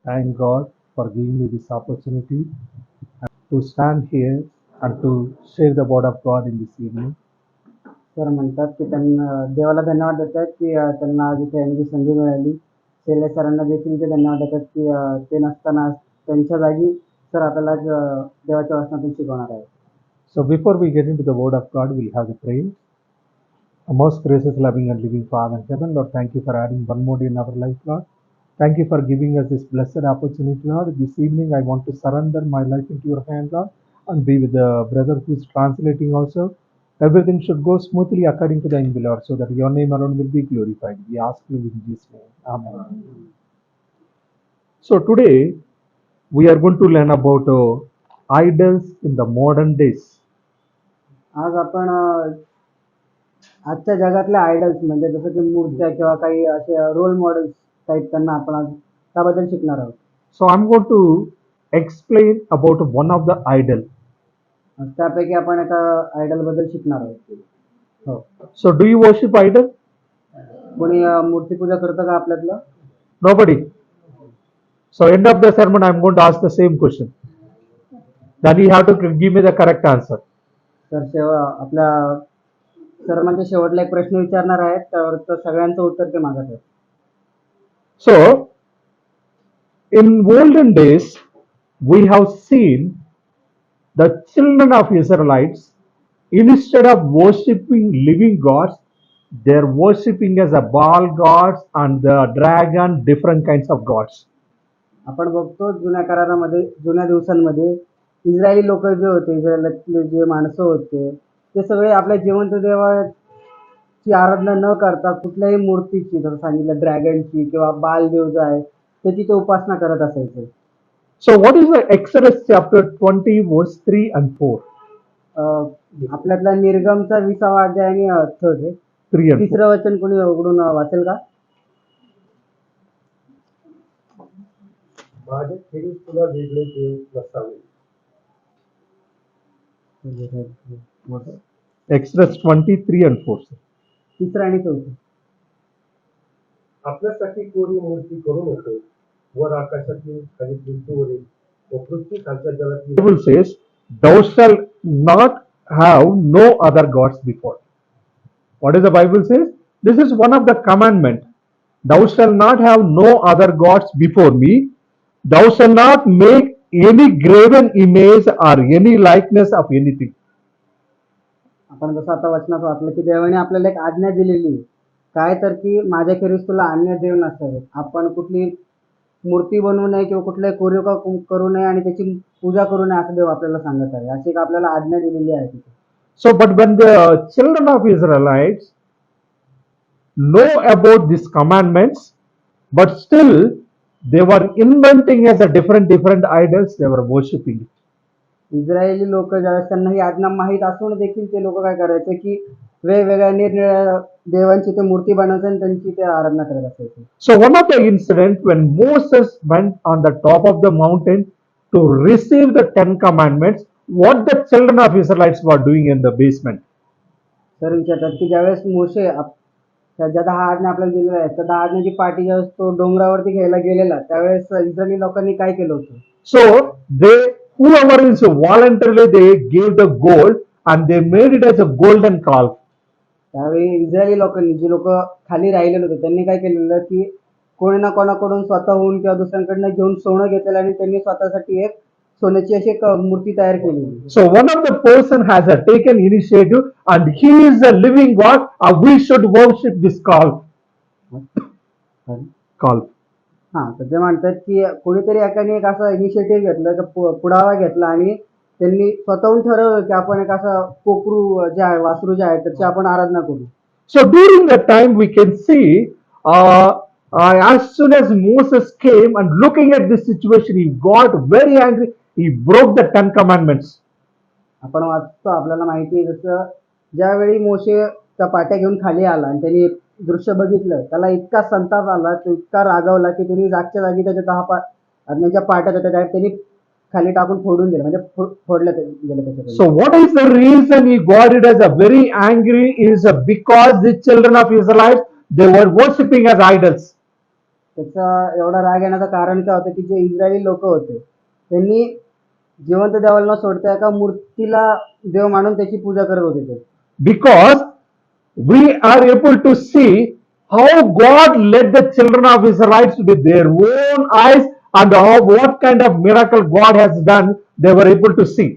Thank God for giving me this opportunity to stand here and to share the word of God in this evening. Sir म्हणतात की त्यांना देवाला धन्यवाद देतात की त्यांना आज इथे येण्याची संधी मिळाली. शेले सरांना देखील ते धन्यवाद देतात की ते नसताना त्यांच्या जागी सर आपल्याला देवाच्या वचनातून शिकवणार आहेत. So before we get into the word of God, we'll have a prayer. Our most gracious, loving and living Father in heaven, Lord, thank you for adding one more day in our life, Lord. Thank you for giving us this blessed opportunity, Lord. This evening, I want to surrender my life into your hand, Lord, and be with the brother who's translating also. Everything should go smoothly according to thine will, Lord, so that your name alone will be glorified. We ask you in Jesus' name. Amen. So today, we are going to learn about idols in the modern days. आज आपण आजच्या जगातल्या idols म्हणजे जसं की मूर्त्या किंवा काही असे रोल मॉडेल्स टाईप त्यांना आपण आज त्याबद्दल शिकणार आहोत. So I'm going to explain about one of the idol. त्यापैकी आपण एका आयडल बद्दल शिकणार आहोत. हो. So do you worship idol? कोणी मूर्तिपूजा करतं का आपल्यातलं? Nobody. So end of the sermon, I'm going to ask the same question. Then you have to give me the correct answer. तर आपल्या सर्वांच्या शेवटला एक प्रश्न विचारणार आहेत, त्यावर सगळ्यांचं उत्तर ते मागत आहेत. So in olden days, we have seen the children of Israelites, instead of worshipping living gods, they're worshipping as a Baal gods and the dragon, different kinds of gods. आपण बघतो जुन्या करारामध्ये, जुन्या दिवसांमध्ये इस्रायली लोक जे होते, इस्रायलातले जे माणसं होते, ते सगळे आपल्या जिवंत देवाची आराधना न करता कुठल्याही मूर्तीची, जसं सांगितलं ड्रॅगनची किंवा बाल देव जो आहे त्याची ते उपासना करत असायचे. So what is the Exodus chapter 20 verse 3 and 4? आपल्यातला निर्गमचा 20वा अध्याय आणि 3 and 4. तिसरं वचन कोणी उघडून वाचेल का? माझे खेळीस तुला वेगळे देव नसावे. Exodus 23 and 4. तिसरं आणि चौथं. आपल्यासाठी कोणी मूर्ती करू नको. वर आकाशातील खाली पृथ्वीवरील व पृथ्वी खालच्या जगातील. Bible says, "Thou shalt not have no other gods before." What does the Bible says? This is one of the commandment. Thou shalt not have no other gods before me. Thou shalt not make any graven image or any likeness of anything. आपण जसं आता वचनात वाचलं की देवाने आपल्याला एक आज्ञा दिलेली काय, तर की माझ्याखेरीज तुला अन्य देव नसावे. आपण कुठली मूर्ती बनवू नये किंवा कुठलाही कोरीव करू नये आणि त्याची पूजा करू नये असं देव आपल्याला सांगत आहे. अशी एक आपल्याला आज्ञा दिलेली आहे तिथे. So, but when the children of Israelites know about these commandments, but still they were inventing as a different idols, they were worshipping it. Israeli लोक ज्यावेळेस त्यांना ही आज्ञा माहीत असून देखील ते लोक काय करायचे की वेगवेगळ्या निरनिराळ्या देवांची ते मूर्ती बनवायचे आणि त्यांची ते आराधना करत असायचे. So one of the incidents when Moses went on the top of the mountain to receive the 10 commandments, what the children of Israelites were doing in the basement. तर विचारतात की ज्यावेळेस मोशे ज्या 10 आज्ञा आपल्याला दिलेल्या आहेत, त्या 10 आज्ञाची पाठी ज्यावेळेस तो डोंगरावरती घ्यायला गेलेला, त्यावेळेस इस्रायली लोकांनी काय केलं होतं? So they, whoever is voluntarily, they gave the gold and they made it as a golden calf. त्यावेळी इस्रायली लोकांनी, जी लोक खाली राहिलेले होते, त्यांनी काय केलेलं की कोणी ना कोणाकडून स्वतःहून किंवा दुसऱ्यांकडनं घेऊन सोनं घेतलेलं आणि त्यांनी स्वतःसाठी एक सोन्याची अशी एक मूर्ती तयार केली. So one of the person has taken initiative and he is the living God, and we should worship this calf. Calf. हा, तर ते म्हणतात की कोणीतरी एकाने एक असा इनिशिएटिव्ह घेतलं, पुढावा घेतला आणि त्यांनी स्वतःहून ठरवलं की आपण एक असा कोकरू जे आहे, वासरू जे आहे, त्याची आपण आराधना करू. So during that time we can see as soon as Moses came and looking at this situation, he got very angry. He broke the 10 commandments. आपण वाचतो, आपल्याला माहिती आहे, जसं ज्यावेळी मोशे त्या पाट्या घेऊन खाली आला आणि त्यांनी दृश्य बघितलं, त्याला इतका संताप आला, तो इतका रागावला की त्यांनी जागच्या जागी त्याच्या 10 आज्ञाच्या पाट्या होत्या त्यांनी खाली टाकून फोडून दिलं, म्हणजे फोडलं गेलं त्याच्याकडे. So what is the reason he got it as a very angry is because the children of Israelites, they were worshipping as idols. त्याचा एवढा राग येण्याचं कारण काय होतं की जे इस्रायली लोक होते त्यांनी जिवंत देवाला न सोडता एका मूर्तीला देव मानून त्याची पूजा करत होते ते. Because we are able to see how God led the children of Israelites with their own eyes and how, what kind of miracle God has done, they were able to see.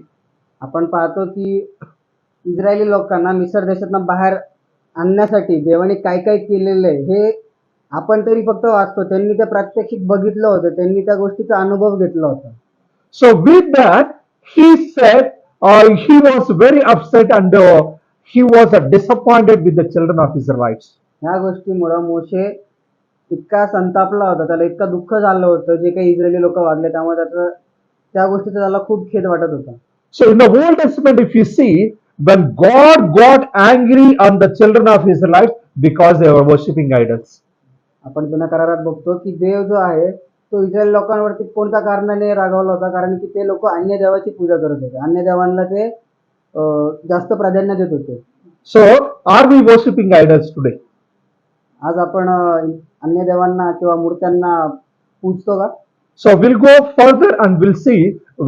आपण पाहतो की Israeli लोकांना मिसर देशातनं बाहेर आणण्यासाठी देवाने काय काय केलेलं आहे हे आपण तरी फक्त वाचतो, त्यांनी ते प्रात्यक्षिक बघितलं होतं, त्यांनी त्या गोष्टीचा अनुभव घेतला होता. So with that, he said, he was very upset and he was disappointed with the children of Israelites. ह्या गोष्टीमुळं मोशे इतका संतापला होता, त्याला इतकं दुःख झालं होतं जे काही इस्रायली लोक वागले, त्यामुळे त्याचं त्या गोष्टीचा त्याला खूप खेद वाटत होता. So in the Old Testament, if you see, when God got angry on the children of Israelites because they were worshipping idols. आपण जुन्या करारात बघतो की देव जो आहे तो इस्रायल लोकांवरती कोणत्या कारणाने रागावला होता, कारण की ते लोक अन्य देवाची पूजा करत होते, अन्य देवांना ते जास्त प्राधान्य देत होते. So are we worshipping idols today? आज आपण अन्य देवांना किंवा मूर्त्यांना पूजतो का? So we'll go further and we'll see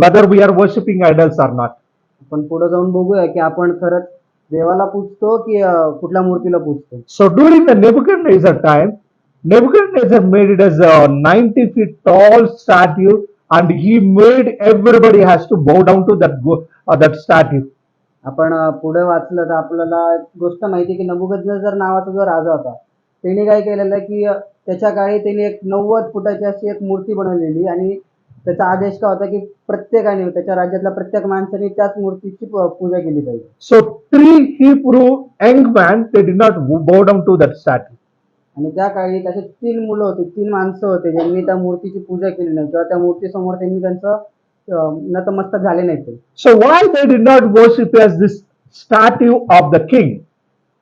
whether we are worshipping idols or not. आपण पुढे जाऊन बघूया की आपण खरंच देवाला पूजतो की कुठल्या मूर्तीला पूजतो. So during the Nebuchadnezzar time, Nebuchadnezzar made it as a 90 feet tall statue and he made everybody has to bow down to that statue. आपण पुढे वाचलं तर आपल्याला एक गोष्ट माहिती की नबुकदनेस्सर नावाचा जो राजा होता त्यांनी काय केलेलं की त्याच्या काळी त्यांनी एक 90 फुटाची अशी एक मूर्ती बनवलेली आणि त्याचा आदेश काय होता की प्रत्येकाने त्याच्या राज्यातल्या प्रत्येक माणसाने त्याच मूर्तीची पूजा केली पाहिजे. So 3 Hebrew young men, they did not bow down to that statue. आणि त्या काळी त्याचे 3 मुलं होते, 3 माणसं होते ज्यांनी त्या मूर्तीची पूजा केली नाही किंवा त्या मूर्तीसमोर त्यांनी त्यांचं नतमस्तक झाले नाहीत. So why they did not worship as this statue of the king?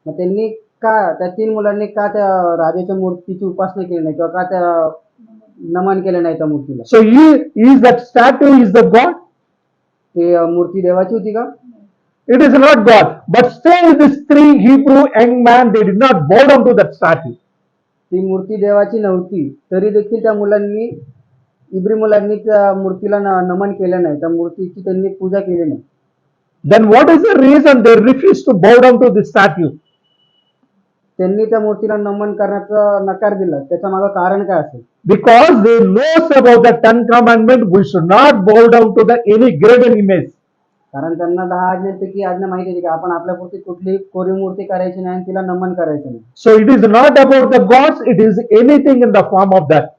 मग त्यांनी का त्या 3 मुलांनी का त्या राजाच्या मूर्तीची उपासना केली नाही किंवा का त्या नमन केलं नाही त्या मूर्तीला? So is that statue is the God? ते मूर्ती देवाची होती का? It is not God. But still these 3 Hebrew young men, they did not bow down to that statue. ती मूर्ती देवाची नव्हती तरी देखील त्या मुलांनी इब्री मुलांनी त्या मूर्तीला नमन केलं नाही, त्या मूर्तीची त्यांनी पूजा केली नाही. Then what is the reason they refused to bow down to this statue? त्यांनी त्या मूर्तीला नमन करण्याचा नकार दिला, त्याच्या मागे कारण काय असेल? Because they knows about the 10 commandment, we should not bow down to any graven image. कारण त्यांना 10 आज्ञांपैकी आज्ञा माहिती आहे की आपण आपल्यापुरती कुठली कोरी मूर्ती करायची नाही आणि तिला नमन करायचं नाही. So it is not about the gods, it is anything in the form of that.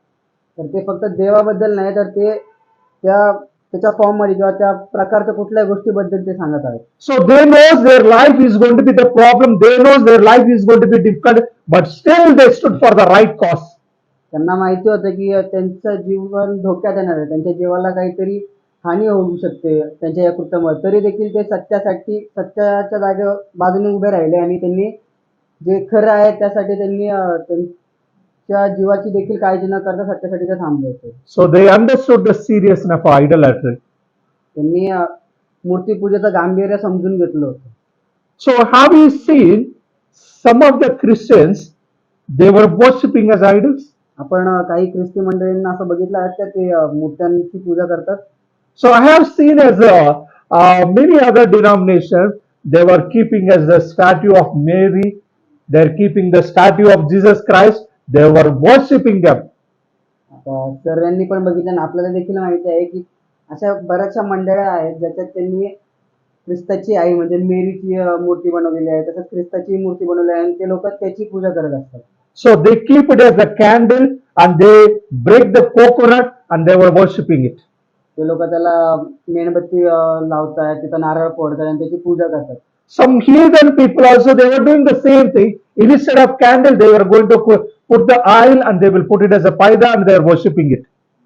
तर ते फक्त देवाबद्दल नाही तर ते त्याच्या फॉर्म मध्ये किंवा त्या प्रकारच्या कुठल्याही गोष्टीबद्दल ते सांगत आहेत. So they knows their life is going to be the problem, they knows their life is going to be difficult, but still they stood for the right cause. त्यांना माहिती होतं की त्यांचं जीवन धोक्यात येणार आहे, त्यांच्या जीवाला काहीतरी हानी होऊ शकते त्यांच्या या कृत्यामुळे, तरी देखील ते सत्याच्या जागेवर बाजूने उभे राहिले आणि त्यांनी जे खरं आहे त्यासाठी त्यांनी त्यांच्या जीवाची देखील काळजी न करता सत्यासाठी ते थांबले होते. So they understood the seriousness of idolatry. त्यांनी मूर्तीपूजेचं गांभीर्य समजून घेतलं होतं. So have you seen some of the Christians, they were worshipping as idols? आपण काही ख्रिस्ती मंडळींना असं बघितलं आहे का ते मूर्त्यांची पूजा करतात. So I have seen as many other denominations, they were keeping as the statue of Mary, they're keeping the statue of Jesus Christ, they were worshipping them. आता सर्वांनी पण बघितलं आणि आपल्याला देखील माहिती आहे की अशा बऱ्याचशा मंडळ्या आहेत ज्याच्यात त्यांनी ख्रिस्ताची आई म्हणजे मेरीची मूर्ती बनवलेली आहे, तसंच ख्रिस्ताची मूर्ती बनवली आहे आणि ते लोक त्याची पूजा करत असतात. So they keep it as a candle and they break the coconut and they were worshipping it. ते लोक त्याला मेणबत्ती लावतात, तिथं नारळ फोडतात आणि त्याची पूजा करतात. Some heathen people also, they were doing the same thing. Instead of candle, they were going to put the oil and they will put it as a paida and they are worshipping it.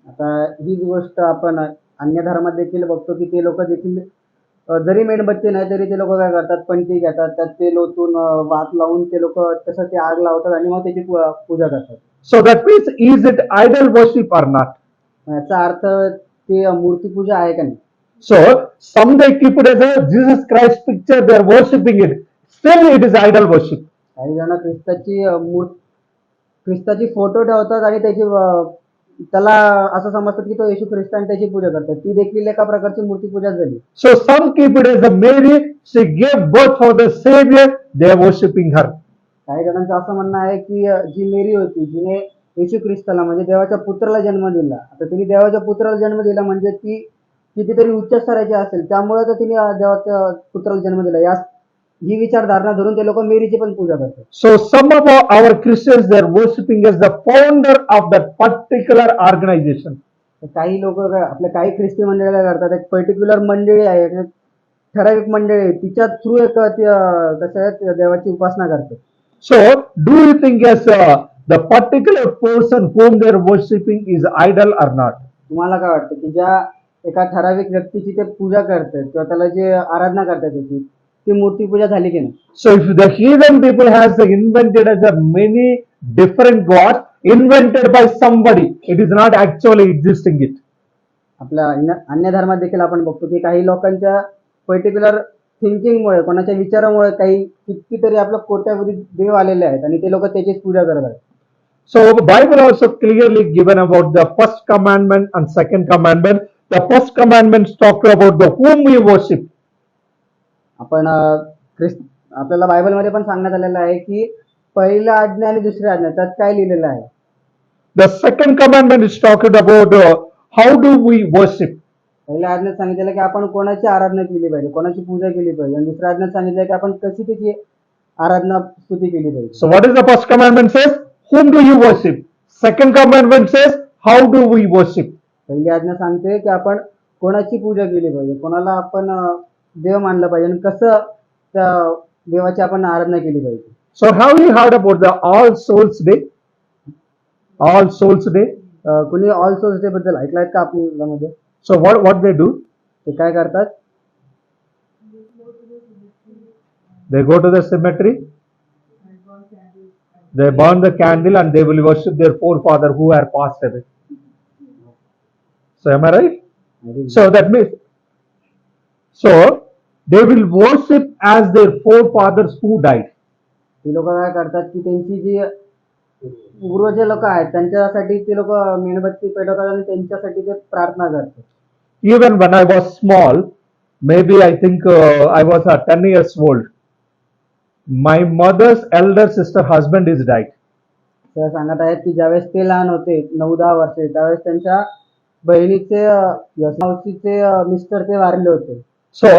आता हीच गोष्ट आपण अन्य धर्मात देखील बघतो की ते लोक देखील जरी मेणबत्ती नाही तरी ते लोक काय करतात, पणती घेतात, त्यात ते लोटून वात लावून ते लोक तसं ते आग लावतात आणि मग त्याची पूजा करतात. So that means, is it idol worship or not? याचा अर्थ ते मूर्तीपूजा आहे का नाही? So some they keep it as a Jesus Christ picture, they are worshipping it. Still it is idol worship. काही जण ख्रिस्ताची ख्रिस्ताची फोटो ठेवतात आणि त्याला असं समजतात की तो येशू ख्रिस्त आणि त्याची पूजा करतात. ती देखील एका प्रकारची मूर्तीपूजा झाली. So some keep it as a Mary, she gave birth for the Savior, they are worshipping her. काही जणांचं असं म्हणणं आहे की जी मेरी होती, जिने येशू ख्रिस्ताला म्हणजे देवाच्या पुत्राला जन्म दिला. आता तिने देवाच्या पुत्राला जन्म दिला म्हणजे ती कितीतरी उच्च स्तराची असेल, त्यामुळे तर तिने देवाच्या पुत्राला जन्म दिला. ही विचारधारणा धरून ते लोक मेरीची पण पूजा करतात. So some of our Christians, they are worshipping as the founder of that particular organization. तर काही लोक आपल्या काही ख्रिस्ती मंडळीला करतात, एक पर्टिक्युलर मंडळी आहे, एक ठराविक मंडळी आहे, तिच्या थ्रू एक कसं आहे देवाची उपासना करतात. So do you think as the particular person whom they are worshipping is idol or not? तुम्हाला काय वाटतं की ज्या एका ठराविक व्यक्तीची ते पूजा करतात किंवा त्याला जे आराधना करतात त्याची, ती मूर्तीपूजा झाली की नाही? So if the heathen people has invented as a many different gods invented by somebody, it is not actually existing it. आपल्या अन्य धर्मात देखील आपण बघतो की काही लोकांच्या पर्टिक्युलर थिंकिंगमुळे, कोणाच्या विचारामुळे काही कितीतरी आपल्या कोट्यावधी देव आलेले आहेत आणि ते लोक त्याचीच पूजा करत आहेत. So the Bible also clearly given about the first commandment and second commandment. The first commandment talk about the whom we worship. आपण आपल्याला बायबलमध्ये पण सांगण्यात आलेलं आहे की पहिल्या आज्ञा आणि दुसऱ्या आज्ञा त्यात काय लिहिलेलं आहे. The second commandment is talking about how do we worship. पहिल्या आज्ञेत सांगितलेलं की आपण कोणाची आराधना केली पाहिजे, कोणाची पूजा केली पाहिजे, आणि दुसऱ्या आज्ञेत सांगितलं की आपण कशी त्याची आराधना स्तुती केली पाहिजे. So what is the first commandment says? Whom do you worship? Second commandment says how do we worship. पहिली आज्ञा सांगते की आपण कोणाची पूजा केली पाहिजे, कोणाला आपण देव मानलं पाहिजे आणि कसं त्या देवाची आपण आराधना केली पाहिजे. So have you heard about the All Souls Day? All Souls Day. कुणी ऑल सोल्स डे बद्दल ऐकलाय का आपल्यामध्ये? So what they do? ते काय करतात? They go to the cemetery. They burn the candle and they will worship their forefather who are passed away. So am I right? So that means, so they will worship as their forefathers who died. ती लोक काय करतात की त्यांची जी पूर्वज लोक आहेत त्यांच्यासाठी ते लोक मेणबत्ती पेटवतात आणि त्यांच्यासाठी ते प्रार्थना करतात. Even when I was small, maybe I think I was 10 years old. My mother's elder sister husband is died. त्या सांगत आहेत की ज्यावेळेस ते लहान होते 9-10 वर्षे, त्यावेळेस त्यांच्या बहिणीचे मावशीचे मिस्टर ते वारले होते. So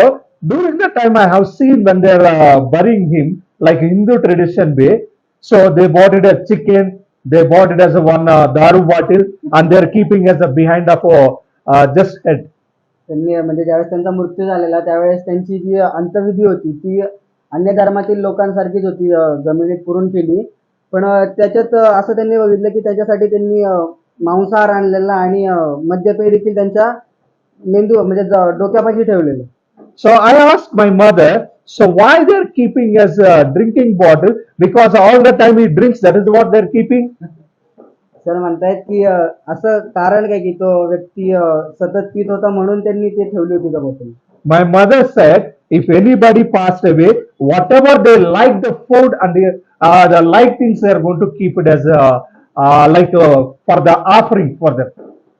during that time I have seen when they are burying him like Hindu tradition way. So they bought it as chicken, they bought it as a one daru bottle, and they are keeping as a behind of just head. त्यांनी म्हणजे ज्यावेळेस त्यांचा मृत्यू झालेला त्यावेळेस त्यांची जी अंत्यविधी होती ती अन्य धर्मातील लोकांसारखीच होती, जमिनीत पुरून केली. पण त्याच्यात असं त्यांनी बघितलं की त्याच्यासाठी त्यांनी मांसाहार आणलेला आणि मद्यपेय देखील त्यांच्या मेंदू म्हणजे डोक्यापाशी ठेवलेलं. So I asked my mother, so why they are keeping as a drinking bottle? Because all the time he drinks, that is what they are keeping. Sir म्हणतायत की असं कारण काय की तो व्यक्ती सतत पित होता म्हणून त्यांनी ते ठेवली होती का bottle. My mother said, if anybody passed away, whatever they like the food and the like things, they are going to keep it as for the offering for them.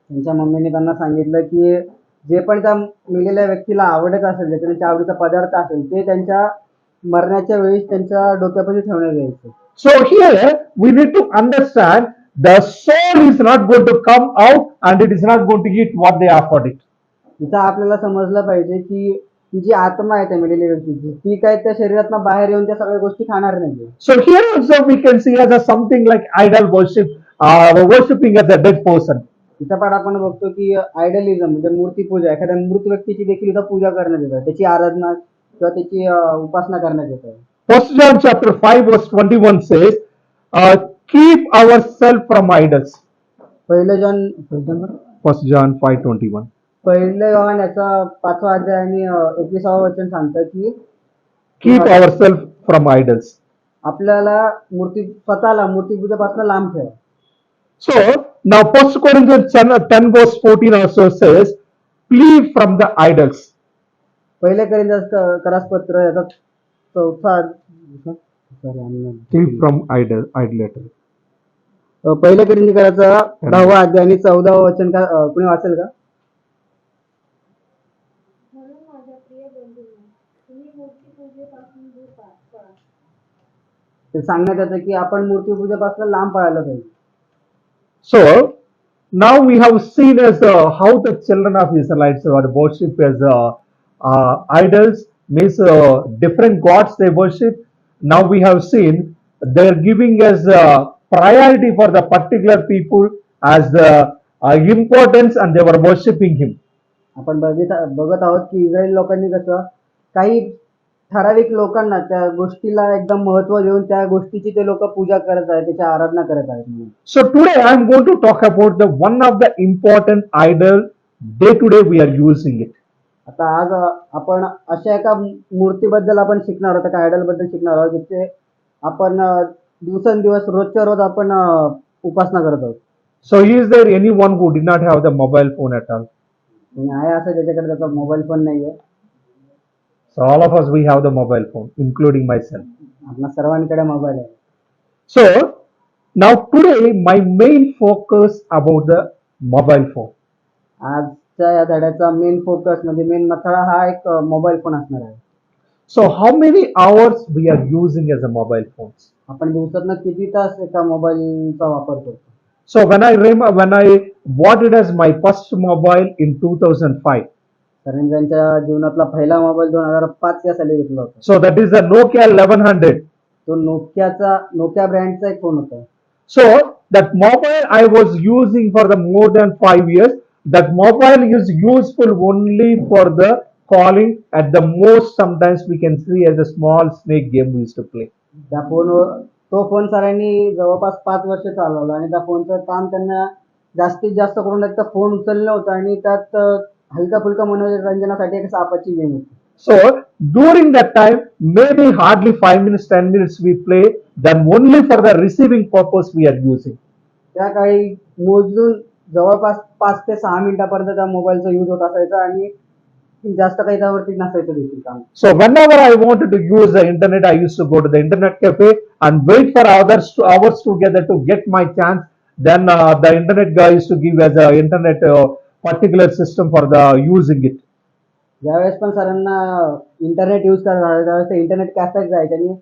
त्यांच्या मम्मीने त्यांना सांगितलं की जे पण त्या मेलेल्या व्यक्तीला आवडत असेल, जे त्यांच्या आवडीचा पदार्थ असेल ते त्यांच्या मरण्याच्या वेळी त्यांच्या डोक्यापाशी ठेवण्यात यायचं. So here we need to understand the soul is not going to come out and it is not going to eat what they offered it. इथं आपल्याला समजलं पाहिजे की ती जी आत्मा आहे त्या मेलेल्या व्यक्तीची ती काय त्या शरीरातनं बाहेर येऊन त्या सगळ्या गोष्टी खाणार नाही. So here also we can see as a something like idol worship, worshipping as a dead person. इथं पण आपण बघतो की आयडलिझम म्हणजे मूर्तीपूजा, एखाद्या मृत व्यक्तीची देखील इथं पूजा करण्यात येतात, त्याची आराधना किंवा त्याची उपासना करण्यात येते. 1 John chapter 5 verse 21 says, keep ourselves from idols. पहिलं जॉन 1 John 5:21. पहिलं योहान याचा 5वा अध्याय आणि 21वा वचन सांगतं की Keep ourselves from idols. आपल्याला स्वतःला मूर्तीपूजेपासून लांब ठेवा. So now 1 Corinthians 10 verse 14 also says, flee from the idols. पहिले करासपत्र याचा 4 Flee from idolatry. पहिल्या कोरिंथीकराचा 10वा अध्याय आणि 14वा वचन कुणी वाचेल का? म्हणून माझ्या प्रिय बंधूंनो, तुम्ही मूर्तिपूजेपासून दूर पळा. ते सांगण्यात येतं की आपण मूर्तिपूजेपासून लांब पळायला पाहिजे. So now we have seen as how the children of Israelites were worship as idols, means different gods they worship. Now we have seen they are giving as priority for the particular people as the importance, and they were worshiping him. आपण बघत आहोत की Israel लोकांनी कसं काही ठराविक लोकांना त्या गोष्टीला एकदम महत्त्व देऊन त्या गोष्टीची ते लोक पूजा करत आहेत, त्याची आराधना करत आहेत म्हणून. So today I am going to talk about the one of the important idol day to day we are using it. आता आज आपण अशा एका मूर्तीबद्दल आपण शिकणार आहोत, एका आयडल बद्दल शिकणार आहोत जिथे आपण दिवसेंदिवस रोजच्या रोज आपण उपासना करत आहोत. So is there anyone who did not have the mobile phone at all? आणि आहे असं ज्याच्याकडे त्याचा मोबाईल फोन नाहीये. So all of us we have the mobile phone, including myself. आपल्या सर्वांकडे मोबाईल आहे. So now today my main focus about the mobile phone. आजच्या या धड्याचा मेन फोकस म्हणजे मेन मथळा हा एक मोबाईल फोन असणार आहे. So how many hours we are using as a mobile phones? आपण दिवसातनं किती तास एका मोबाईलचा वापर करतो? So when I bought it as my first mobile in 2005. कारण त्यांच्या जीवनातला पहिला मोबाईल 2005 या साली घेतला होता. So that is the Nokia 1100. तो नोकिया ब्रँडचा एक फोन होता. So that mobile I was using for the more than 5 years. That mobile is useful only for the calling. At the most, sometimes we can see as a small snake game we used to play. त्या तो phone सरांनी जवळपास 5 वर्ष चालवला आणि त्या फोनचं काम त्यांना जास्तीत जास्त करून एक तर फोन उचललं होतं आणि त्यात हलका फुलका मनोरंजनासाठी एक सापाची गेम होती. So during that time, maybe hardly 5 minutes, 10 minutes we play. Then only for the receiving purpose we are using. त्या काळी मोजून जवळपास 5 ते 6 मिनिटापर्यंत त्या मोबाईलचा यूज होत असायचा आणि जास्त काही त्यावरती नसायचं देखील काम. So whenever I wanted to use the internet, I used to go to the internet cafe and wait for hours together to get my chance. Then the internet guy used to give as a internet particular system for the using it. ज्यावेळेस पण सरांना internet use करायला त्यावेळेस ते internet कॅफेत जायचे आणि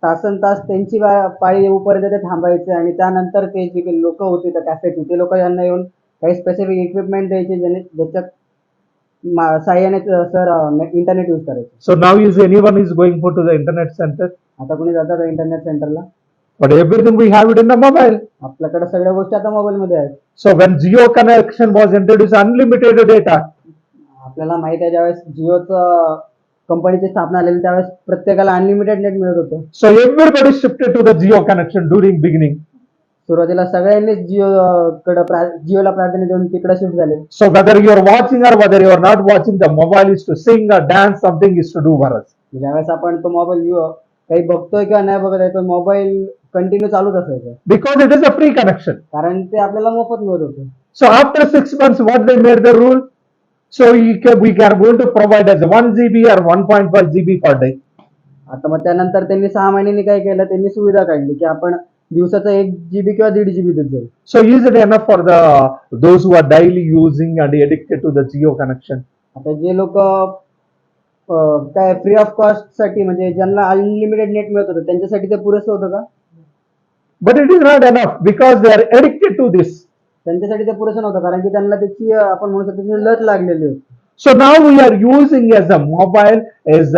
तासन तास त्यांची पाळी येऊपर्यंत ते थांबायचे आणि त्यानंतर ते जे लोक होते त्या कॅफेचे ते लोक यांना येऊन काही स्पेसिफिक इक्विपमेंट द्यायचे ज्याच्यात साह्याने सर इंटरनेट यूज करायचे. So now is anyone is going to the internet center? आता कोणी जातात का इंटरनेट सेंटरला? But everything we have it in the mobile. आपल्याकडे सगळ्या गोष्टी आता मोबाईल मध्ये आहेत. So when Jio connection was introduced, unlimited data. आपल्याला माहिती आहे ज्यावेळेस जिओचं कंपनीची स्थापना झालेली त्यावेळेस प्रत्येकाला अनलिमिटेड नेट मिळत होतं. So everybody shifted to the Jio connection during beginning. सुरुवातीला सगळ्यांनीच जिओला प्राधान्य देऊन तिकडे शिफ्ट झाले. So whether you are watching or whether you are not watching, the mobile is to sing or dance, something is to do for us. ज्यावेळेस आपण तो mobile काही बघतोय किंवा नाही बघत आहे तो मोबाईल कंटिन्यू चालूच असायचा. Because it is a free connection. कारण ते आपल्याला मोफत मिळत होतं. So after 6 months, what they made the rule? So we are going to provide as 1 GB or 1.5 GB per day. आता मग त्यानंतर त्यांनी 6 महिन्यांनी काय केलं, त्यांनी सुविधा काढली की आपण दिवसाचा 1 GB किंवा 1.5 GB देत जाऊ. So is it enough for those who are daily using and addicted to the Jio connection? आता जे लोक काय फ्री ऑफ कॉस्ट साठी म्हणजे ज्यांना अनलिमिटेड नेट मिळत होतं त्यांच्यासाठी ते पुरेसं होतं का? But it is not enough because they are addicted to this. त्यांच्यासाठी ते पुरेसं नव्हतं कारण की त्यांना त्याची आपण म्हणू शकतो त्याची लत लागलेली होती. So now we are using as a mobile as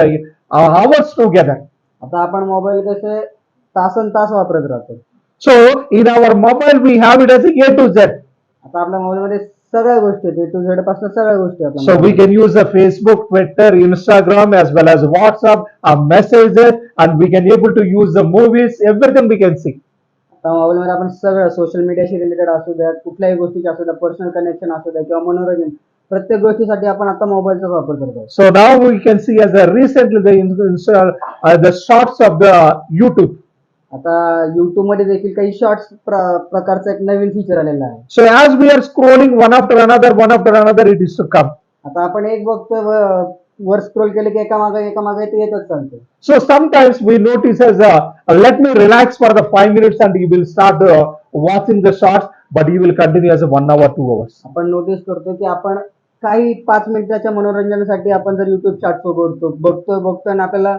hours together. आता आपण मोबाईल कसे तासन तास वापरत राहतो. So in our mobile we have it as a to Z. आता आपल्या मोबाईलमध्ये सगळ्या गोष्टी आहेत, A to Z पासून सगळ्या गोष्टी आहेत. So we can use the Facebook, Twitter, Instagram as well as WhatsApp, messages, and we can able to use the movies, everything we can see. आता मोबाईलमध्ये आपण सगळं सोशल मीडियाशी रिलेटेड असू द्या, कुठल्याही गोष्टीची असू द्या, पर्सनल कनेक्शन असू द्या किंवा मनोरंजन, प्रत्येक गोष्टीसाठी आपण आता मोबाईलचा वापर करतो. So now we can see as a recently the shorts of the YouTube. आता YouTube मध्ये देखील काही शॉर्ट्स प्रकारचा एक नवीन फीचर आलेला आहे. So as we are scrolling one after another, it is to come. आता आपण एक बघतोय वर स्क्रोल केले की एका मागे ते येतच चालतं. So sometimes we notice as let me relax for the 5 minutes and you will start watching the shots, but he will continue as a 1 hour, 2 hours. आपण नोटीस करतो की आपण काही 5 मिनिटाच्या मनोरंजनासाठी आपण जर युट्यूब शॉर्ट्स बघतोय आणि आपल्याला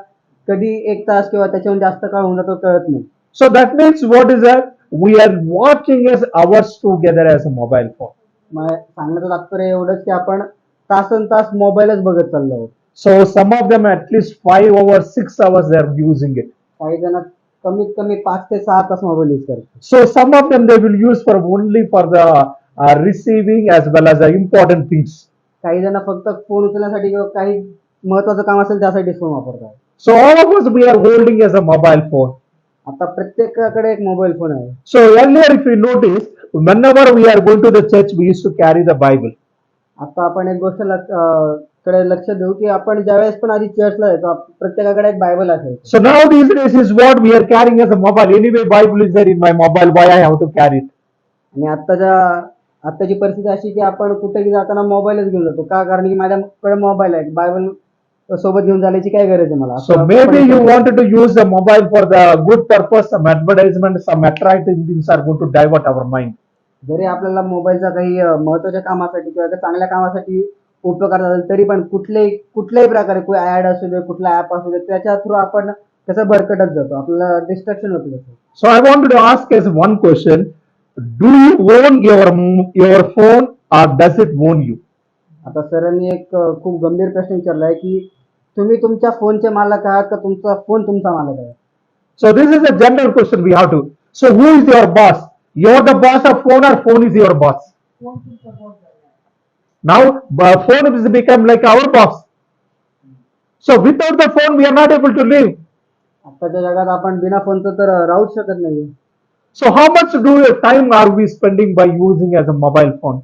कधी 1 तास किंवा त्याच्याहून जास्त काळ होऊन जातो कळत नाही. So that means what is that? We are watching as hours together as a mobile phone. मग सांगण्याचं तात्पर्य एवढंच की आपण तासन तास मोबाईलच बघत चाललो आहोत. So some of them at least 5 hours, 6 hours they are using it. काही जण कमीत कमी 5 ते 6 तास मोबाईल यूज करतात. So some of them they will use for only for the receiving as well as the important things. काही जण फक्त फोन उचलण्यासाठी किंवा काही महत्वाचं काम असेल त्यासाठी फोन वापरतात. So all of us we are holding as a mobile phone. आता प्रत्येकाकडे एक मोबाईल फोन आहे. So earlier if you notice, whenever we are going to the church, we used to carry the Bible. आता आपण एक गोष्ट कडे लक्ष देऊ की आपण ज्यावेळेस पण आधी चर्चला येतो प्रत्येकाकडे एक बायबल असेल. So now these days is what we are carrying as a mobile. Anyway, Bible is there in my mobile. Why I have to carry it? आणि आत्ताची परिस्थिती अशी की आपण कुठेही जाताना मोबाईलच घेऊन जातो. का? कारण की माझ्याकडे मोबाईल आहे, बायबल सोबत घेऊन जाण्याची काय गरज आहे मला. So maybe you wanted to use the mobile for the good purpose, some advertisement, some attractive things are going to divert our mind. जरी आपल्याला मोबाईलचा काही महत्वाच्या कामासाठी किंवा काही चांगल्या कामासाठी उपयोग करता येईल तरी पण कुठल्याही प्रकारे कोई ऍड असू दे, कुठला ऍप असू दे, त्याच्या थ्रू आपण कसं भरकटत जातो, आपल्याला डिस्ट्रॅक्शन होतं त्याचं. So I wanted to ask as one question: do you own your phone or does it own you? आता सरांनी एक खूप गंभीर प्रश्न विचारलाय की तुम्ही तुमच्या फोनचे मालक आहात का तुमचा फोन तुमचा मालक आहे. So this is a general question we have to. So who is your boss? You're the boss of phone or phone is your boss? Now phone has become like our boss. So without the phone we are not able to live. आताच्या जगात आपण बिना फोनचं तर राहूच शकत नाही. So how much time are we spending by using as a mobile phone?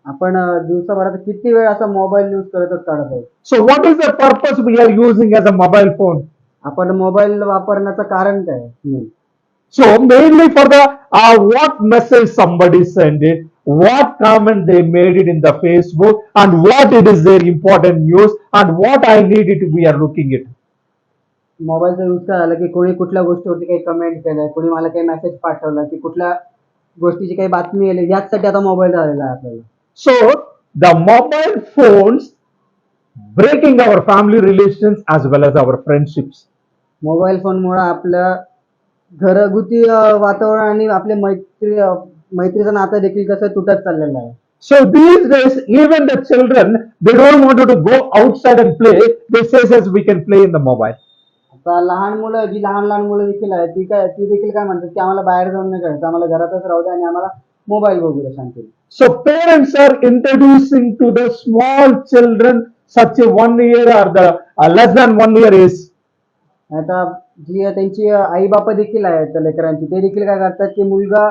आपण दिवसाभरात किती वेळ असा मोबाईल यूज करतच काढत आहोत. So what is the purpose we are using as a mobile phone? आपण मोबाईल वापरण्याचं कारण काय? So mainly for the what message somebody sent it, what comment they made it in the Facebook, and what it is their important news, and what I need it we are looking at. मोबाईलचा use काय झाला की कोणी कुठल्या गोष्टीवरती काही comment केलंय, कोणी मला काही मेसेज पाठवला की कुठल्या गोष्टीची काही बातमी आली, याचसाठी आता मोबाईल झालेला आहे आपल्याला. So the mobile phones breaking our family relations as well as our friendships. Mobile फोनमुळे आपल्या घरगुती वातावरण आणि आपले मैत्रीचं नातं देखील कसं तुटत चाललेलं आहे. So these days, even the children, they don't want to go outside and play. They says we can play in the mobile. आता लहान मुलं देखील आहेत ती देखील काय म्हणतात की आम्हाला बाहेर जाऊन नाही करायचं, आम्हाला घरातच राहू द्या आणि आम्हाला मोबाईल बघू द्या शांतीने. So parents are introducing to the small children such a 1 year or the less than 1 year age. आता जी त्यांची आई बापा देखील आहेत त्या लेकरांची, ते देखील काय करतात की मुलगा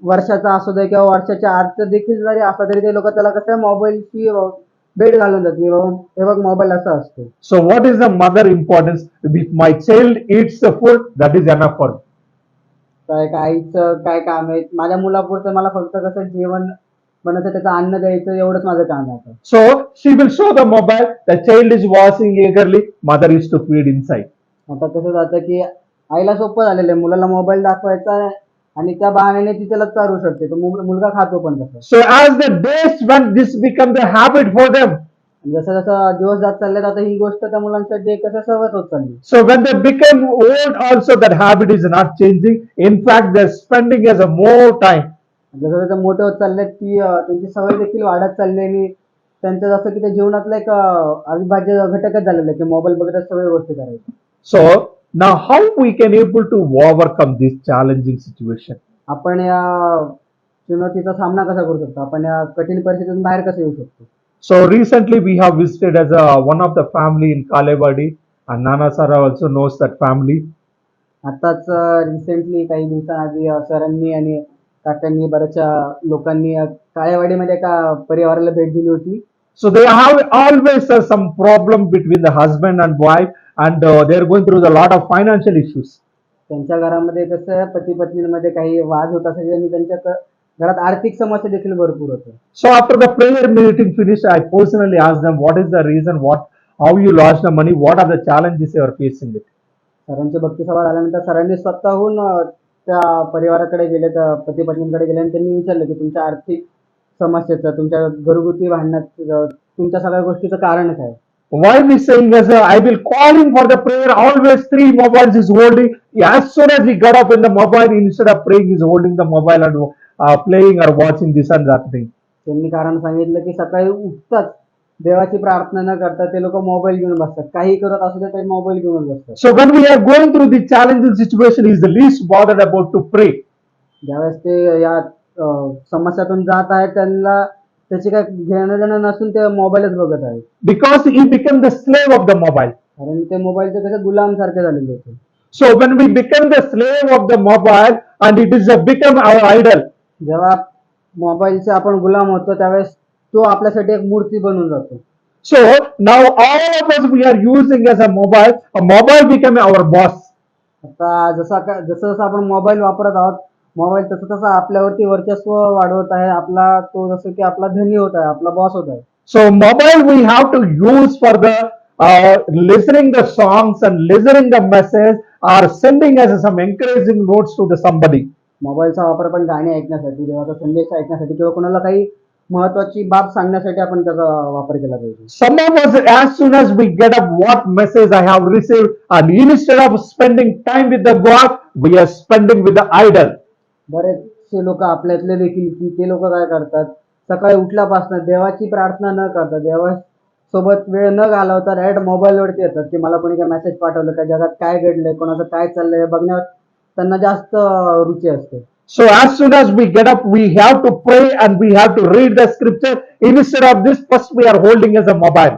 वर्षाचा असू दे किंवा वर्षाच्या आत देखील जरी असला तरी ते लोक त्याला कसं मोबाईलची भेट घालून जाते. हे बघ मोबाईल असा असतो. So what is the mother importance? If my child eats the food, that is enough for me. काय आईचं काय काम आहे, माझ्या मुलापुरतं मला फक्त कसं जेवण बनवायचं, त्याचं अन्न द्यायचं, एवढंच माझं काम आहे. So she will show the mobile. The child is watching eagerly. Mother is to feed inside. आता कसं जातं की आईला सोपं झालेलं आहे, मुलाला मोबाईल दाखवायचा आणि त्या बहाण्याने ती त्याला चारू शकते, तो मुलगा खातो पण तसं. So as the days went, this become the habit for them. जसं जसं दिवस जात चालले आता ही गोष्ट त्या मुलांसाठी कसं सवय होत चालली. So when they become old, also that habit is not changing. In fact, they're spending as a more time. जसं जसं मोठे होत चालले ती त्यांची सवय देखील वाढत चालली आणि त्यांचं जसं की त्या जीवनातला एक अविभाज्य घटकच झालेलं आहे की मोबाईल बघत सगळ्या गोष्टी करायच्या. So now how we can able to overcome this challenging situation? आपण या चुनौतीचा सामना कसा करू शकतो, आपण या कठीण परिस्थितीतून बाहेर कसं येऊ शकतो. So recently we have visited as one of the family in Kalewadi, and Nana sir also knows that family. आताच रिसेंटली काही दिवसांआधी सरांनी आणि काकांनी बऱ्याचशा लोकांनी काळेवाडीमध्ये एका परिवाराला भेट दिली होती. So they have always some problem between the husband and wife, and they are going through a lot of financial issues. त्यांच्या घरामध्ये कसं पती पत्नीमध्ये काही वाद होत असायचे आणि त्यांच्या घरात आर्थिक समस्या देखील भरपूर होत्या. So after the prayer meeting finished, I personally asked them what is the reason, how you lost the money, what are the challenges you are facing it. सरांची भक्ती सभा झाल्यानंतर सरांनी स्वतःहून त्या परिवाराकडे गेले, त्या पती पत्नींकडे गेले आणि त्यांनी विचारलं की तुमच्या आर्थिक समस्येचं, तुमच्या घरगुती भांडणाचं, तुमच्या सगळ्या गोष्टीचं कारण काय? Why we saying as I will call him for the prayer, always three mobiles is holding. As soon as he got up in the mobile, instead of praying, he's holding the mobile and playing or watching this and that thing. त्यांनी कारण सांगितलं की सकाळी उठताच देवाची प्रार्थना न करता ते लोक मोबाईल घेऊन बसतात, काही करत असू दे तरी मोबाईल घेऊन बसतात. So when we are going through the challenging situation, he is the least bothered about to pray. ज्यावेळेस ते या समस्यातून जात आहेत त्यांना त्याची काय घेणं देणं नसून ते मोबाईलच बघत आहेत, Because he became the slave of the mobile. कारण ते मोबाईलचे कसे गुलाम सारखे झालेले होते. So when we become the slave of the mobile and it is become our idol, जेव्हा मोबाईलचे आपण गुलाम होतो त्यावेळेस तो आपल्यासाठी एक मूर्ती बनून जातो. so now all of us we are using as a mobile became our boss. आता जसं जसं आपण मोबाईल वापरत आहोत, मोबाईल तसं तसं आपल्यावरती वर्चस्व वाढवत आहे, आपला तो जसं की आपला धनी होत आहे, आपला बॉस होत आहे. So mobile we have to use for the listening the songs and listening the message or sending as some encouraging notes to the somebody. मोबाईलचा वापर पण गाणी ऐकण्यासाठी, देवाचा संदेश ऐकण्यासाठी किंवा कोणाला काही महत्वाची बाब सांगण्यासाठी आपण त्याचा वापर केला पाहिजे. Some of us, as soon as we get up, what message I have received, and instead of spending time with the God, we are spending with the idol. बरेचसे लोक आपल्यातले देखील की ते लोक काय करतात, सकाळी उठल्यापासून देवाची प्रार्थना न करता, देवासोबत वेळ न घालवता डायरेक्ट मोबाईलवरती येतात की मला कोणी काय मेसेज पाठवलं का, जगात काय घडलंय, कोणाचं काय चाललंय हे बघण्यावर त्यांना जास्त रुची असते. So as soon as we get up, we have to pray and we have to read the scripture. Instead of this, first we are holding as a mobile.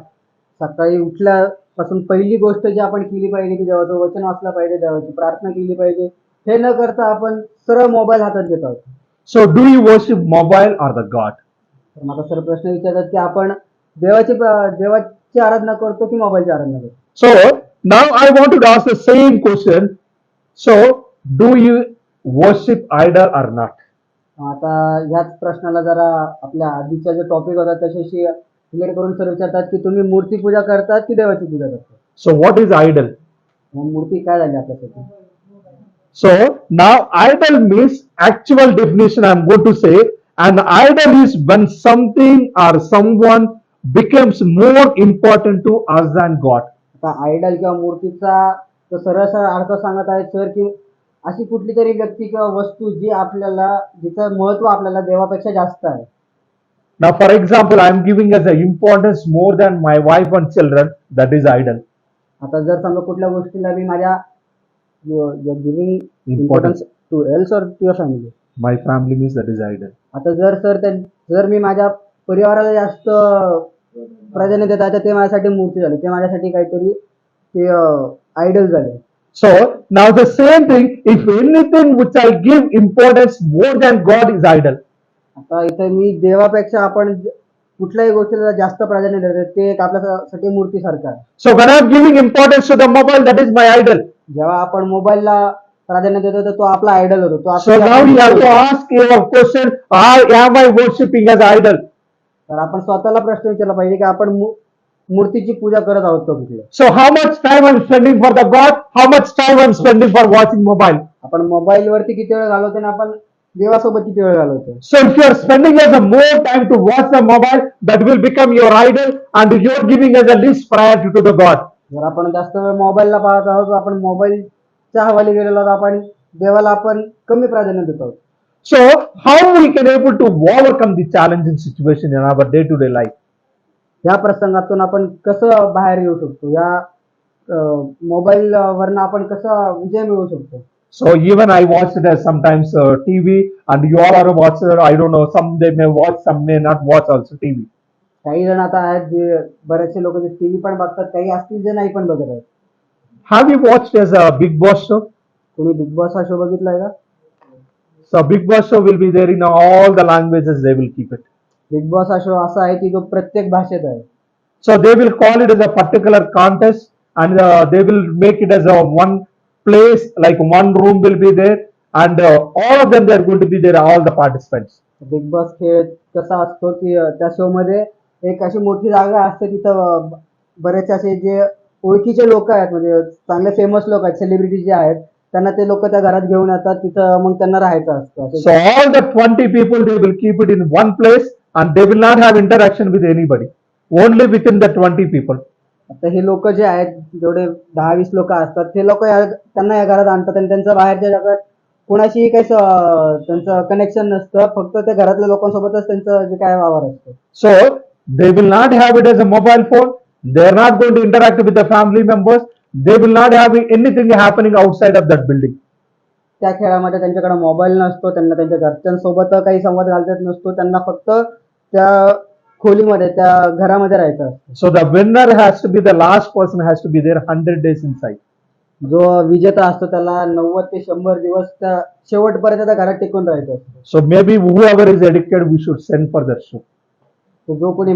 सकाळी उठल्यापासून पहिली गोष्ट जी आपण केली पाहिजे की देवाचं वचन वाचलं पाहिजे, देवाची प्रार्थना केली पाहिजे. हे न करता आपण सरळ मोबाईल हातात घेत आहोत. So do you worship mobile or the God? तर मला सर प्रश्न विचारतात की आपण देवाची आराधना करतो की मोबाईलची आराधना करतो? So now I want to ask the same question. So do you worship idol or not? आता ह्याच प्रश्नाला जरा आपल्या आधीचा जो टॉपिक होता त्याच्याशी रिलेट करून सर विचारतात की तुम्ही मूर्ती पूजा करतात की देवाची पूजा करतात? So what is idol? मग मूर्ती काय झाली आपल्यासाठी? So now idol means actual definition I'm going to say. An idol is when something or someone becomes more important to us than God. आता आयडल किंवा मूर्तीचा तो सरळ सरळ अर्थ सांगत आहे सर की अशी कुठली तरी व्यक्ती किंवा वस्तू जी आपल्याला, जिचं महत्व आपल्याला देवापेक्षा जास्त आहे. Now for example, I'm giving as a importance more than my wife and children, that is idol. आता जर समजा कुठल्या गोष्टीला मी माझ्या giving Importance. Importance to else or to your family. My family means that is idol. आता जर मी माझ्या परिवाराला जास्त प्राधान्य देत आहे तर ते माझ्यासाठी मूर्ती झाली, ते माझ्यासाठी काहीतरी ते आयडल झाले. So now the same thing, if anything which I give importance more than God is idol. आता इथे मी देवापेक्षा आपण कुठल्याही गोष्टीला जास्त प्राधान्य देतो ते एक आपल्यासाठी मूर्तीसारखं आहे. So when I'm giving importance to the mobile, that is my idol. जेव्हा आपण मोबाईलला प्राधान्य देतो तर तो आपला आयडल होतो. तो So now you have to ask your question, am I worshipping as idol? तर आपण स्वतःला प्रश्न विचारला पाहिजे की आपण मूर्तीची पूजा करत आहोत का कुठल्या? So how much time I'm spending for the God? How much time I'm spending for watching mobile? आपण मोबाईलवरती किती वेळ घालवतो आणि आपण देवासोबत किती वेळ घालवतो? So if you are spending as a more time to watch the mobile, that will become your idol, and you are giving as a least priority to the God. जर आपण जास्त वेळ मोबाईलला पाहत आहोत, आपण मोबाईलच्या हवाली गेलेलो आहोत, आपण देवाला आपण कमी प्राधान्य देत आहोत. So how we can able to overcome the challenging situation in our day-to-day life? या प्रसंगातून आपण कसं बाहेर येऊ शकतो? या मोबाईल वरनं आपण कसा विजय मिळवू शकतो? So even I watch it as sometimes TV, and you all are a watcher. I don't know. Some they may watch, some may not watch also TV. काही जण आता आहेत जे बरेचसे लोक जे टीव्ही पण बघतात, काही असतील जे नाही पण बघत आहेत. Have you watched as a Big Boss show? तुम्ही बिग बॉस हा शो बघितलाय का? So Big Boss show will be there in all the languages. They will keep it. Big boss हा शो असा आहे की जो प्रत्येक भाषेत आहे. So they will call it as a particular contest, and they will make it as a one place, like one room will be there, and all of them they are going to be there, all the participants. Big boss खेळ कसा असतो की त्या show मध्ये एक अशी मोठी जागा असते, तिथं बरेच असे जे ओळखीचे लोक आहेत, म्हणजे चांगले फेमस लोक आहेत, सेलिब्रिटी जे आहेत, त्यांना ते लोक त्या घरात घेऊन येतात, तिथं मग त्यांना राहायचं असतं. So all the 20 people, they will keep it in one place and they will not have interaction with anybody. Only within the 20 people. आता हे लोक जे आहेत, जेवढे 10-20 लोक असतात, ते लोक त्यांना या घरात आणतात आणि त्यांचं बाहेरच्या जगात कोणाशीही काही त्यांचं कनेक्शन नसतं, फक्त त्या घरातल्या लोकांसोबतच त्यांचं जे काय व्यवहार असतो. So they will not have it as a mobile phone. They are not going to interact with the family members. They will not have anything happening outside of that building. त्या खेळामध्ये त्यांच्याकडे मोबाईल नसतो, त्यांना त्यांच्या घरच्यांसोबत काही संवाद घालता येत नसतो, त्यांना फक्त त्या खोलीमध्ये, त्या घरामध्ये राहायचं असतं. So the winner has to be the last person, has to be there 100 days inside. जो विजेता असतो त्याला 90 ते 100 दिवस त्या शेवटपर्यंत त्या घरात टिकून राहायचं असतं. So maybe whoever is addicted, we should send for that show. तर जो कोणी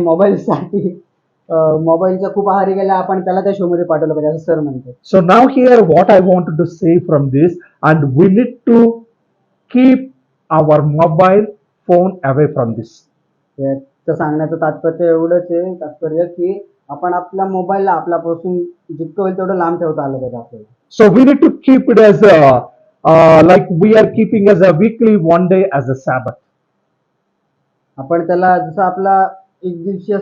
मोबाईलच्या खूप आहारी गेला, आपण त्याला त्या शो मध्ये पाठवलं पाहिजे, असं सर म्हणतात. So now here what I wanted to say from this, and we need to keep our mobile phone away from this. याचं सांगण्याचं तात्पर्य की आपण आपल्या मोबाईलला आपल्यापासून जितकं होईल तेवढं लांब ठेवता आलं पाहिजे आपल्याला. So we need to keep it as like we are keeping as a weekly one day as a Sabbath. आपण त्याला जसं आपला एक दिवशीय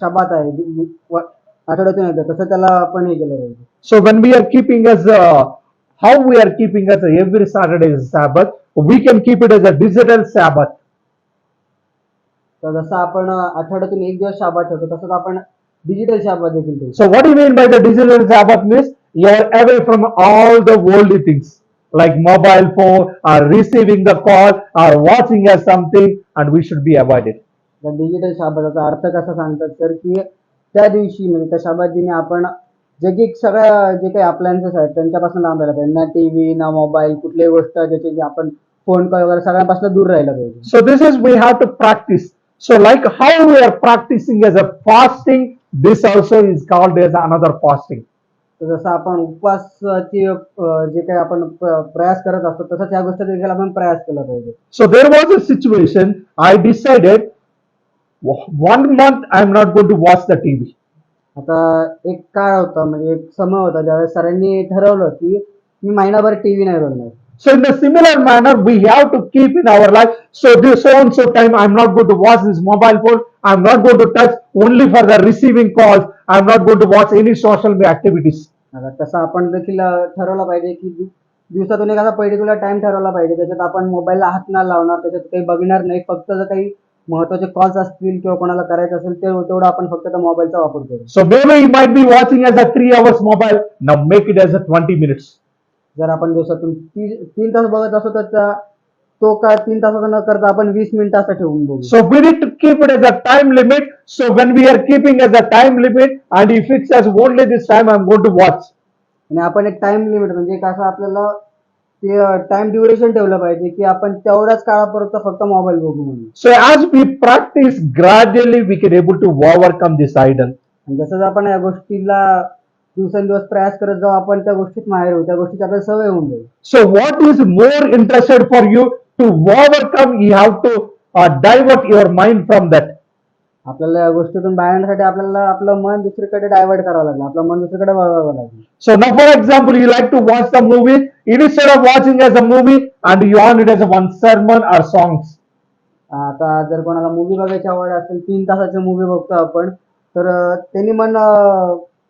शबात आहे, आठवड्यातून येतं, तसं त्याला आपण हे केलं पाहिजे. So when we are keeping as how we are keeping as every Saturday as a Sabbath, we can keep it as a digital Sabbath. तर जसं आपण आठवड्यातून एक दिवस शाबात ठेवतो, तसंच आपण डिजिटल शाबात देखील ठेवतो. So what do you mean by the digital Sabbath means? You are away from all the worldly things like mobile phone or receiving the call or watching as something, and we should be avoided. Digital शाबाचा अर्थ कसा सांगतात तर, की त्या दिवशी म्हणजे त्या शाबात दिनी आपण जगिक सगळ्या जे काही अप्लायन्सेस आहेत त्यांच्यापासून लांब राहायला पाहिजे. ना टीव्ही, ना मोबाईल, कुठलीही गोष्ट ज्याची आपण फोन कॉल वगैरे सगळ्यापासून दूर राहायला पाहिजे. So this is we have to practice. So like how we are practicing as a fasting, this also is called as another fasting. तर जसं आपण उपवासाची जे काही आपण प्रयास करत असतो, तसंच या गोष्टी देखील आपण प्रयास केला पाहिजे. So there was a situation, I decided 1 month I am not going to watch the TV. आता एक काळ होता, म्हणजे एक समय होता ज्यावेळेस सरांनी ठरवलं की मी महिनाभर टीव्ही नाही बघणार. So in a similar manner, we have to keep in our life. So this so and so time, I'm not going to watch this mobile phone. I'm not going to touch only for the receiving calls. I'm not going to watch any social media activities. आता तसं आपण देखील ठरवलं पाहिजे की दिवसातून एखादा particular time ठरवला पाहिजे, त्याच्यात आपण मोबाईलला हात नाही लावणार, त्याच्यात काही बघणार नाही, फक्त जर काही महत्वाचे कॉल्स असतील किंवा कोणाला करायचं असेल तेवढं आपण फक्त त्या मोबाईलचा वापर करू. So maybe you might be watching as a 3 hours mobile. Now make it as a 20 minutes. जर आपण दिवसातून 3 तास बघत असतो तर तो का 3 तासाचा न करता आपण 20 मिनिटाचा ठेवून बघू. So we need to keep it as a time limit. So when we are keeping as a time limit and you fix as only this time I'm going to watch. आणि आपण एक टाइम लिमिट म्हणजे कसं आपल्याला ते time duration ठेवलं पाहिजे की आपण तेवढ्याच काळापर्यंत फक्त मोबाईल बघू म्हणून. So as we practice gradually we can able to overcome this idol. आणि जसं आपण या गोष्टीला दिवसेंदिवस प्रयास करत जाऊ, आपण त्या गोष्टीत माहेर होऊ, त्या गोष्टीची आपल्याला सवय होऊन जाईल. So what is more interested for you to overcome? You have to divert your mind from that. आपल्याला या गोष्टीतून बाहेर येण्यासाठी आपल्याला आपलं मन दुसरीकडे डायव्हर्ट करावं लागेल, आपलं मन दुसरीकडे वळवावं लागेल. So now for example, you like to watch the movie, instead of watching as a movie and you on it as a one sermon or songs. आता जर कोणाला मूवी बघायची आवड असेल, 3 तासाचे मूवी बघतो आपण, तर त्यांनी मन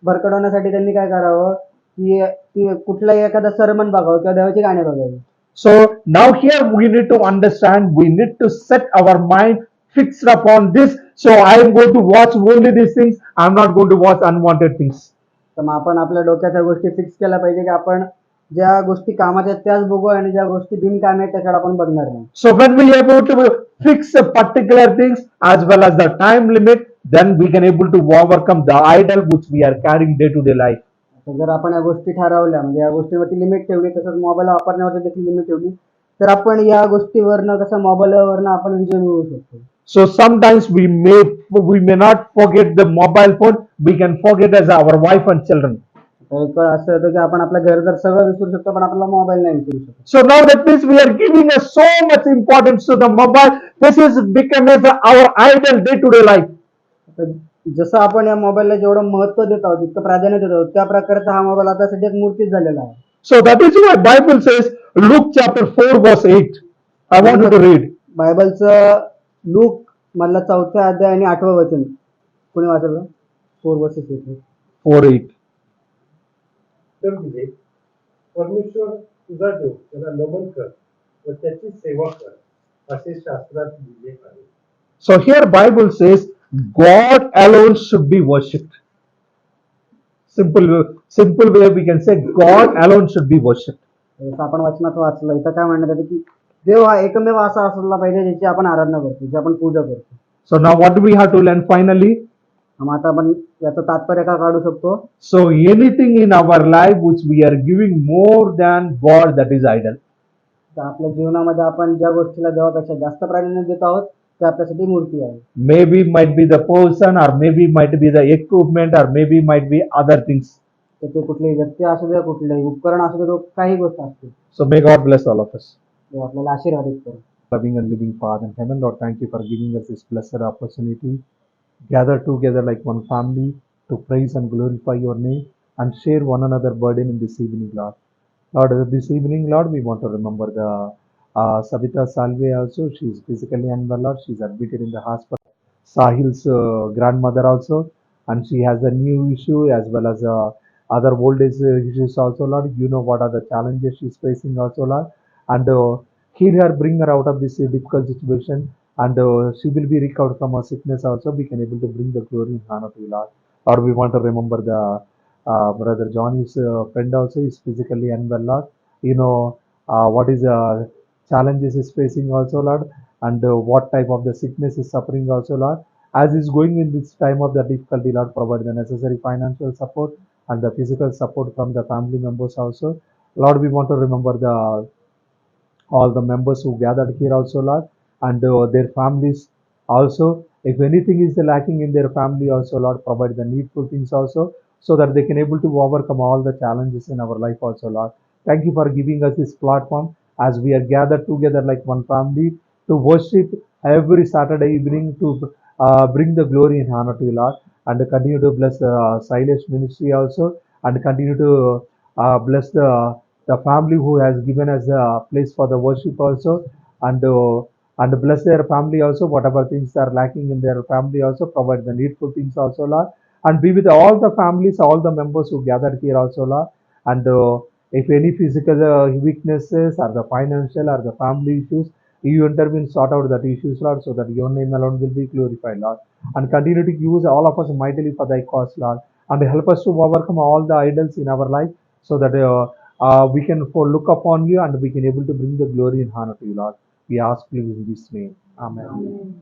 भरकडवण्यासाठी त्यांनी काय करावं की कुठलाही एखादा सरमन बघावं किंवा देवाची गाणी बघावी. So now here we need to understand, we need to set our mind fixed upon this. So I am going to watch only these things. I am not going to watch unwanted things. तर मग आपण आपल्या डोक्यात त्या गोष्टी fix केल्या पाहिजे की आपण ज्या गोष्टी कामाच्या त्याच बघू आणि ज्या गोष्टी बिनकामी आहेत त्याच्याकडे आपण बघणार नाही. So when we are able to fix a particular things as well as the time limit, then we can able to overcome the idol which we are carrying day to day life. जर आपण या गोष्टी ठरवल्या, म्हणजे या गोष्टीवरती limit ठेवली, तसंच मोबाईल वापरण्यावरती देखील लिमिट ठेवली, तर आपण या गोष्टीवरनं कसं मोबाईलवरनं आपण विजय मिळवू शकतो. So sometimes we may not forget the mobile phone. We can forget as our wife and children. एक वेळ असं होतं की आपण आपल्या घर तर सगळं विसरू शकतो, पण आपला मोबाईल नाही विसरू शकतो. So now that means we are giving so much importance to the mobile. This is becoming our idol day to day life. जसं आपण या मोबाईलला जेवढं महत्व देत आहोत, जितकं प्राधान्य देत आहोत, त्या प्रकारचा हा मोबाईल आपल्यासाठी एक मूर्तीच झालेला आहे. So that is why Bible says, Luke chapter 4 verse 8. I want you to read. बायबलचं लूक मधला 4 अध्याय आणि 8वं वचन कोणी वाचलं? 4 वर्सेस 8. 4:8. तर दिले, परमेश्वर तुझा देव त्याला नमन कर व त्याची सेवा कर असे शास्त्रात लिहिले आहे. So here Bible says God alone should be worshipped. Simple way we can say God alone should be worshipped. जसं आपण वचनात वाचलं इथं काय म्हणण्यात येतं की देव हा एकमेव असा असला पाहिजे ज्याची आपण आराधना करतो, ज्याची आपण पूजा करतो. So now what do we have to learn finally? मग आता आपण याचं तात्पर्य का काढू शकतो? So anything in our life which we are giving more than God, that is idol. तर आपल्या जीवनामध्ये आपण ज्या गोष्टीला देवापेक्षा जास्त प्राधान्य देत आहोत ते आपल्यासाठी मूर्ती आहे. Maybe might be the person, or maybe might be the equipment, or maybe might be other things. तर ते कुठलीही व्यक्ती असू दे, कुठलेही उपकरण असू दे, तो काही गोष्ट असते. So may God bless all of us. देव आपल्याला आशीर्वादित करू. Loving and living Father in heaven, Lord, thank you for giving us this blessed opportunity. Gather together like one family to praise and glorify your name and share one another burden in this evening, Lord. Lord, this evening, Lord, we want to remember the Savita Salve also. She is physically unwell, Lord. She is admitted in the hospital. Sahil's grandmother also, and she has a new issue as well as other old age issues also, Lord. You know what are the challenges she is facing also, Lord. And heal her, bring her out of this difficult situation, and she will be recovered from her sickness also. We can able to bring the glory and honor to you, Lord. Or we want to remember the brother Johnny's friend also is physically unwell, Lord. You know what is challenges is facing also, Lord, and what type of the sickness is suffering also, Lord. As is going in this time of the difficulty, Lord, provide the necessary financial support and the physical support from the family members also. Lord, we want to remember the all the members who gathered here also, Lord, and their families also. If anything is lacking in their family also, Lord, provide the needful things also, so that they can able to overcome all the challenges in our life also, Lord. Thank you for giving us this platform as we are gathered together like one family to worship every Saturday evening to bring the glory and honor to you, Lord, and continue to bless Silas ministry also, and continue to bless the family who has given us a place for the worship also, and bless their family also. Whatever things are lacking in their family also, provide the needful things also, Lord, and be with all the families, all the members who gathered here also, Lord. And if any physical weaknesses or the financial or the family issues, you intervene, sort out that issues, Lord, so that your name alone will be glorified, Lord. And continue to use all of us mightily for thy cause, Lord, and help us to overcome all the idols in our life, so that we can look upon you and we can able to bring the glory and honor to you, Lord. We ask you in this name. Amen.